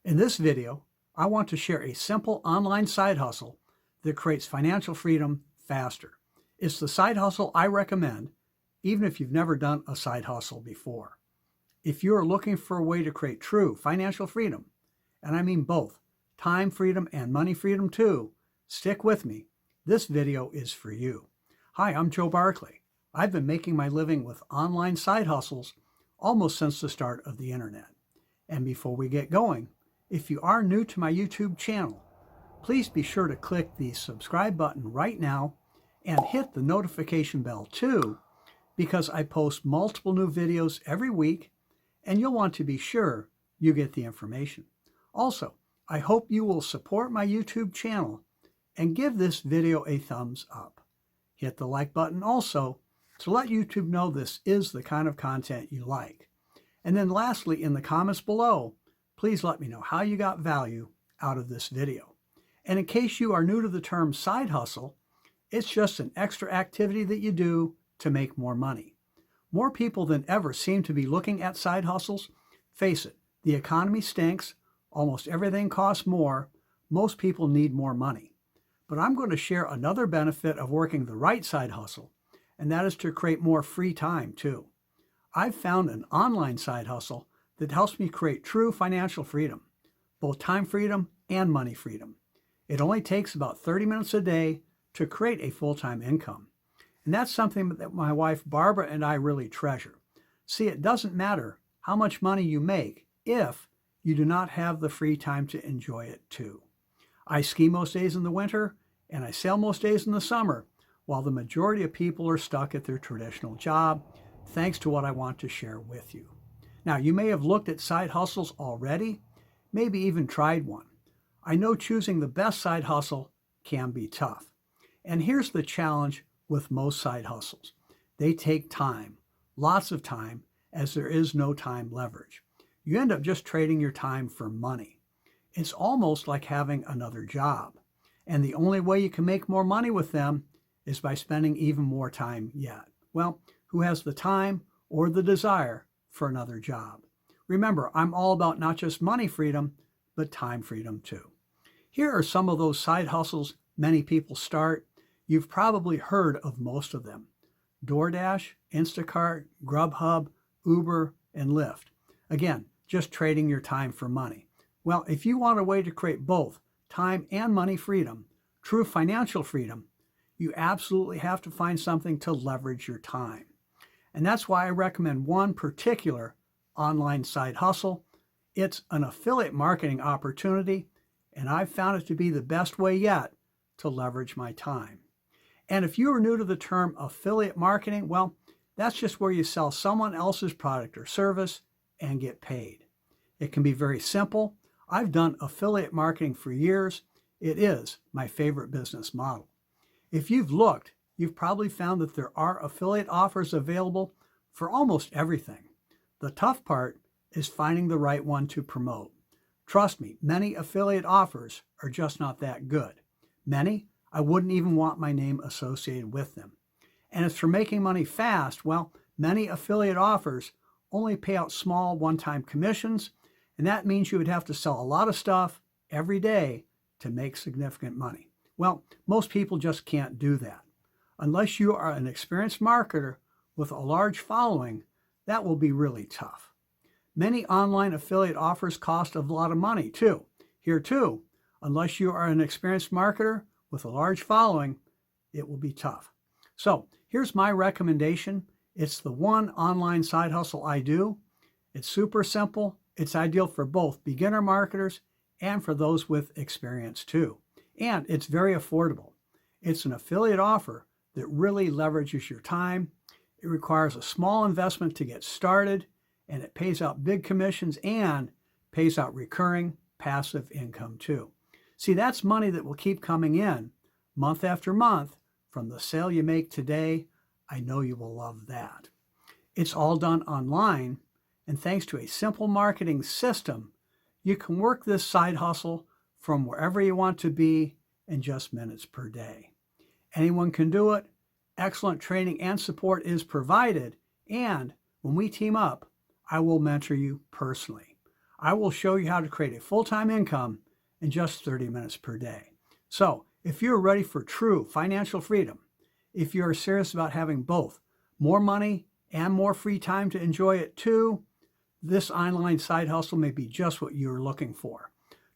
In this video, I want to share a simple online side hustle that creates financial freedom faster. It's the side hustle I recommend, even if you've never done a side hustle before. If you are looking for a way to create true financial freedom, and I mean both time freedom and money freedom too, stick with me. This video is for you. Hi, I'm Joe Barkley. I've been making my living with online side hustles almost since the start of the internet. And before we get going, if you are new to my YouTube channel, please be sure to click the subscribe button right now and hit the notification bell too, because I post multiple new videos every week and you'll want to be sure you get the information. Also, I hope you will support my YouTube channel and give this video a thumbs up. Hit the like button also to let YouTube know this is the kind of content you like. And then lastly, in the comments below, please let me know how you got value out of this video. And in case you are new to the term side hustle, it's just an extra activity that you do to make more money. More people than ever seem to be looking at side hustles. Face it, the economy stinks, almost everything costs more, most people need more money. But I'm going to share another benefit of working the right side hustle, and that is to create more free time too. I've found an online side hustle that helps me create true financial freedom, both time freedom and money freedom. It only takes about 30 minutes a day to create a full-time income. And that's something that my wife Barbara and I really treasure. See, it doesn't matter how much money you make if you do not have the free time to enjoy it too. I ski most days in the winter and I sail most days in the summer, while the majority of people are stuck at their traditional job, thanks to what I want to share with you. Now, you may have looked at side hustles already, maybe even tried one. I know choosing the best side hustle can be tough. And here's the challenge with most side hustles. They take time, lots of time, as there is no time leverage. You end up just trading your time for money. It's almost like having another job. And the only way you can make more money with them is by spending even more time yet. Well, who has the time or the desire for another job? Remember, I'm all about not just money freedom, but time freedom too. Here are some of those side hustles many people start. You've probably heard of most of them: DoorDash, Instacart, Grubhub, Uber, and Lyft. Again, just trading your time for money. Well, if you want a way to create both time and money freedom, true financial freedom, you absolutely have to find something to leverage your time. And that's why I recommend one particular online side hustle. It's an affiliate marketing opportunity, and I've found it to be the best way yet to leverage my time. And if you are new to the term affiliate marketing, well, that's just where you sell someone else's product or service and get paid. It can be very simple. I've done affiliate marketing for years. It is my favorite business model. If you've looked, you've probably found that there are affiliate offers available for almost everything. The tough part is finding the right one to promote. Trust me, many affiliate offers are just not that good. Many, I wouldn't even want my name associated with them. And as for making money fast, well, many affiliate offers only pay out small one-time commissions, and that means you would have to sell a lot of stuff every day to make significant money. Well, most people just can't do that. Unless you are an experienced marketer with a large following, that will be really tough. Many online affiliate offers cost a lot of money too. Here too, unless you are an experienced marketer with a large following, it will be tough. So here's my recommendation. It's the one online side hustle I do. It's super simple. It's ideal for both beginner marketers and for those with experience too. And it's very affordable. It's an affiliate offer that really leverages your time. It requires a small investment to get started, and it pays out big commissions and pays out recurring passive income too. See, that's money that will keep coming in month after month from the sale you make today. I know you will love that. It's all done online, and thanks to a simple marketing system, you can work this side hustle from wherever you want to be in just minutes per day. Anyone can do it. Excellent training and support is provided, and when we team up, I will mentor you personally. I will show you how to create a full-time income in just 30 minutes per day. So if you're ready for true financial freedom, if you're serious about having both more money and more free time to enjoy it too, this online side hustle may be just what you're looking for.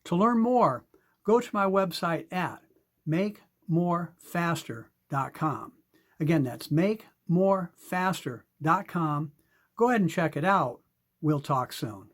To learn more, go to my website at makemorefaster.com. Again, that's makemorefaster.com. Go ahead and check it out. We'll talk soon.